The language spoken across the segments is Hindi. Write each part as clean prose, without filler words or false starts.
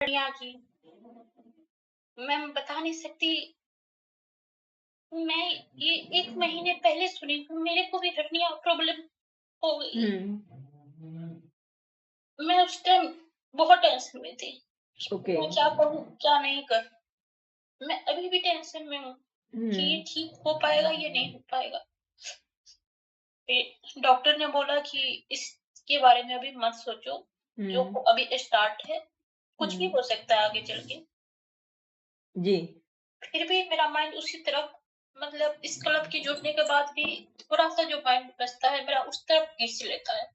हर्निया की, मैं बता नहीं सकती। मैं ये 1 महीने पहले सुनी, मेरे को भी हर्निया प्रॉब्लम हो गई है। मैं उस टाइम बहुत टेंशन में थी, ओके। मैं क्या करूँ, क्या नहीं करूँ? मैं अभी भी टेंशन में हूँ कि ये हम्म। ठीक हो पाएगा या नहीं हो पाएगा। डॉक्टर ने बोला कि इसके बारे में अभी मत सोचो, जो हम्म। अभी स्टार्ट है, कुछ भी हम्म। हो सकता है आगे चल के। जी। फिर भी मेरा माइंड उसी तरफ, मतलब इस क्लब की जुड़ने के बाद भी थोड़ा-सा जो माइंड बचता है मेरा उस तरफ खींच लेता है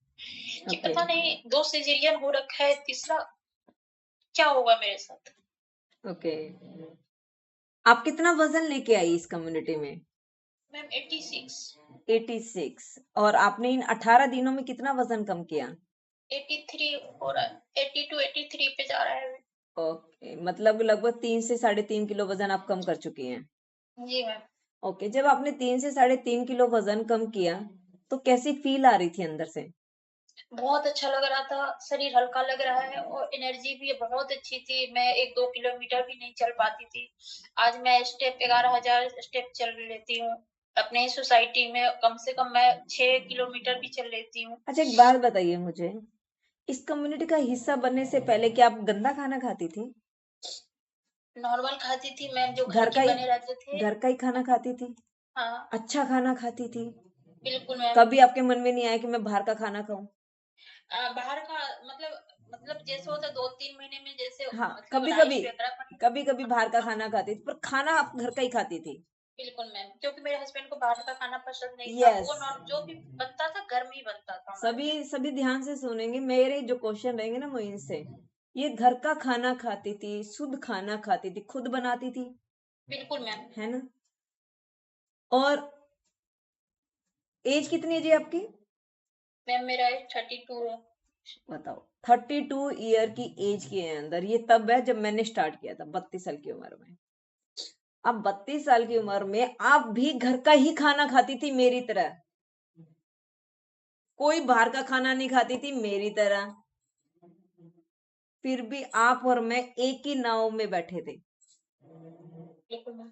कि ओके। पता नहीं 2 सिज़ेरियन हो रखा है, तीसरा क्या होगा मेरे साथ? ओके। आप कितना वजन लेके आई इस कम्युनिटी में? मैम 86, 86। और आपने इन 18 दिनों में कितना वजन कम किया? 83 हो रहा है, 82, 83 पे जा रहा है अभी। ओके, मतलब लगभग 3 से 3.5 किलो वजन आप कम कर चुकी हैं। जी मैम। ओके, जब आपने 3 से 3.5 किलो वजन कम किया, तो कैसी फील आ रही थी अंदर से? बहुत अच्छा लग रहा था, शरीर हल्का लग रहा है और एनर्जी भी बहुत अच्छी थी। मैं 1-2 किलोमीटर भी नहीं चल पाती थी। आज मैं स्टेप 11,000 स्टेप चल लेती हूँ। अपने ही सोसाइटी में कम से कम मैं 6 किलोमीटर भी चल लेती हूँ। अच्छा, एक बात बताइए मुझे, इस कम्युनिटी का हिस्सा बनने से पहले क्या आप गंदा खाना खाती थी? नॉर्मल खाती थी मैम, जो घर घर का के ही बने रहते थे। घर का ही खाना खाती थी? हाँ, अच्छा खाना खाती थी? बिल्कुल मैम। कभी आपके मन में नहीं आया कि मैं बाहर का खाना खाऊं? बाहर का मतलब जैसे होता है 2-3 महीने में, जैसे हाँ, मतलब कभी राइस कभी, वगैरह बन। कभी कभी बाहर का खाना खाती थी, पर खाना आप घर का ही खाती थी? बिल्कुल मैम, क्योंकि मेरे हस्बैंड को बाहर का खाना पसंद नहीं था। यस। वो नॉन जो भी बनता था घर में ही बनता था हमारे सभी यहाँ। सभी ध्यान से सुनेंगे, मेरे जो क्वेश्चन रहेंगे ना मोइन से। ये घर का खाना खाती थी, शुद्ध खाना खाती थी, खुद बनाती थी, बिल्कुल मैम। है ना? और एज कितनी है जी आपकी? मैम मेरा एज 32 है। बताओ। 32 ईयर की एज के अंदर, ये तब है जब मैंने स्टार्ट किया था 32 साल की उम्र में। अब 32 साल की उम्र में आप भी घर का ही खाना खाती थी मेरी तरह, कोई बाहर का खाना नहीं खाती थी मेरी तरह। फिर भी आप और मैं एक ही नाव में बैठे थे। बिल्कुल मैम।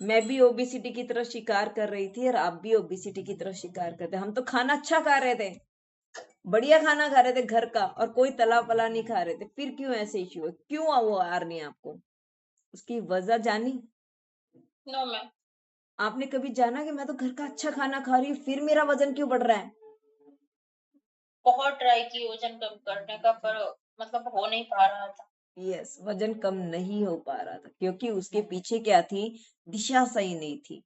मैं भी ओबेसिटी की तरफ शिकार कर रही थी और आप भी ओबेसिटी की तरफ शिकार करते। हम तो खाना अच्छा खा रहे थे, बढ़िया खाना खा रहे थे घर का, और कोई तला पला नहीं खा रहे थे। फिर क्यों ऐसे इश्यू है, क्यों वो आ रही है आपको? उसकी वजह जानी? No ma'am. आपने कभी जाना कि मैं तो घर का अच्छा खाना खा रही हूँ, फिर मेरा वजन क्यों बढ़ रहा है? बहुत ट्राई की वजन कम करने का, पर मतलब हो नहीं पा रहा था। यस, वजन कम नहीं हो पा रहा था क्योंकि उसके पीछे क्या थी? दिशा सही नहीं थी।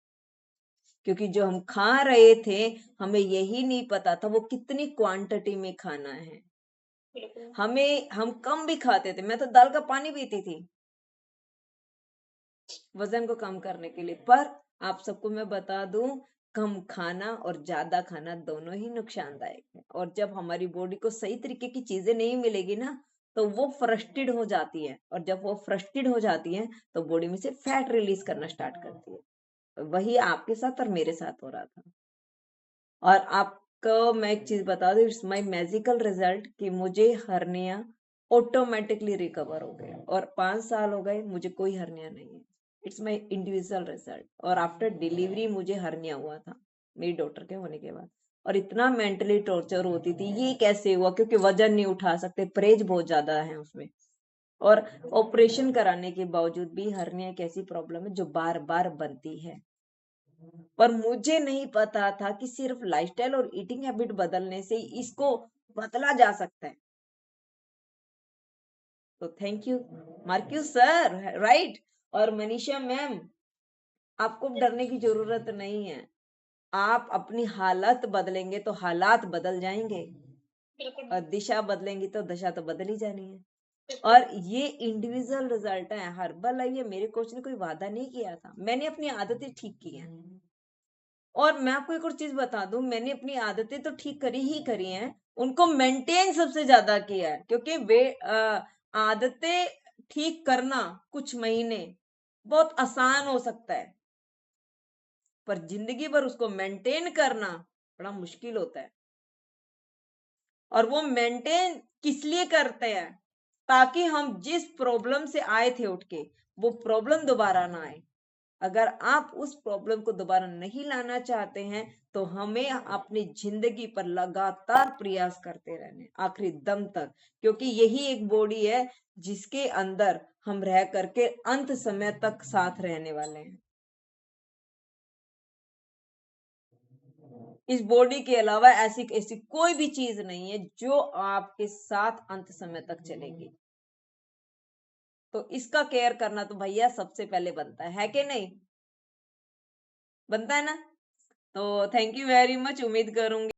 क्योंकि जो हम खा रहे थे, हमें यही नहीं पता था वो कितनी क्वांटिटी में खाना है। बिल्कुल। हम कम भी खाते थे, मैं तो दाल का पानी पीती थी वजन को कम करने के लिए। पर आप सबको मैं बता दूं, कम खाना और ज्यादा खाना दोनों ही नुकसानदायक है। और जब हमारी बॉडी को सही तरीके की चीजें नहीं मिलेगी ना, तो वो फ्रस्ट्रेट हो जाती है, और जब वो फ्रस्ट्रेट हो जाती है तो बॉडी में से फैट रिलीज करना स्टार्ट करती है। वही आपके साथ और मेरे साथ हो रहा था। और आपको मैं एक चीज बता दूं, इट्स माय मैजिकल रिजल्ट कि मुझे हर्निया ऑटोमेटिकली रिकवर हो गया, और 5 साल हो गए मुझे कोई हर्निया नहीं है। It's my individual result. और आफ्टर डिलीवरी मुझे हर्निया हुआ था मेरी डॉटर के होने के बाद, और इतना मेंटली टॉर्चर होती थी, ये कैसे हुआ, क्योंकि वजन नहीं उठा सकते, परहेज बहुत ज्यादा है उसमें। और ऑपरेशन कराने के बावजूद भी हर्निया एक ऐसी प्रॉब्लम है जो बार बार बनती है। पर मुझे नहीं पता था कि सिर्फ लाइफस्टाइल और ईटिंग हैबिट बदलने से इसको बदला जा सकता है। तो thank you marquee sir, right. और मनीषा मैम, आपको डरने की जरूरत नहीं है। आप अपनी हालत बदलेंगे तो हालात बदल जाएंगे, बिल्कुल और मैम। दिशा बदलेंगी तो दशा तो बदल ही जानी है। बिल्कुल। और ये इंडिविजुअल रिजल्ट है। हर्बल लाइफ ये मेरे कोच ने कोई वादा नहीं किया था, मैंने अपनी आदतें ठीक की हैं। और मैं आपको एक और चीज बता दूं, मैंने अपनी आदतें तो ठीक करी ही करी हैं, उनको मेंटेन सबसे ज्यादा किया है। क्योंकि वे आदतें ठीक करना कुछ महीने बहुत आसान हो सकता है, पर जिंदगी भर उसको मेंटेन करना बड़ा मुश्किल होता है। और वो मेंटेन किस लिए करते हैं? ताकि हम जिस प्रॉब्लम से आए थे उठ के, वो प्रॉब्लम दोबारा ना आए। अगर आप उस प्रॉब्लम को दोबारा नहीं लाना चाहते हैं, तो हमें अपनी ज़िंदगी पर लगातार प्रयास करते रहने, आखिरी दम तक, क्योंकि यही एक बॉडी है, जिसके अंदर हम रह कर के अंत समय तक साथ रहने वाले हैं। इस बॉडी के अलावा ऐसी ऐसी कोई भी चीज़ नहीं है, जो आपके साथ अंत समय तक चलेगी। तो इसका केयर करना तो भैया सबसे पहले बनता है कि नहीं? बनता है ना? तो थैंक यू वेरी मच, उम्मीद करूँगी